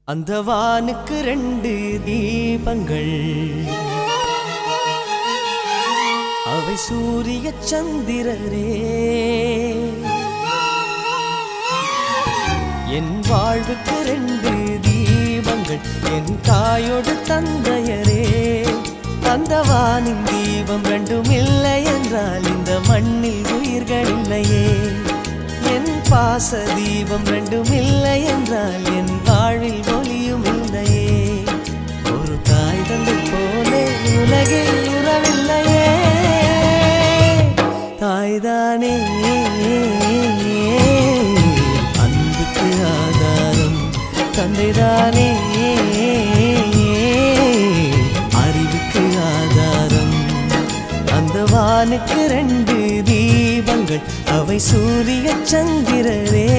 அந்த வானுக்கு 2 தீபங்கள், அவை சூரிய சந்திரரே. என் வாழ்வுக்கு 2 தீபங்கள், என் தாயோடு தந்தையரே. அந்த வானின் தீபம் 2ம் இல்லை என்றால் இந்த மண்ணில் உயிர்கள் இல்லையே. என் பாச தீபம் 2ம் இல்லை என்றால் என் வாழ்வில் ஒளியும் இல்லையே. ஒரு தாய் தந்தை போலே உலகில் உறவில்லையே. தாய்தானே அன்புக்கு ஆதாரம், தந்தைதானே அறிவுக்கு ஆதாரம். அந்த வானுக்கு 2 தீபங்கள், அவை சூரிய சந்திரரே.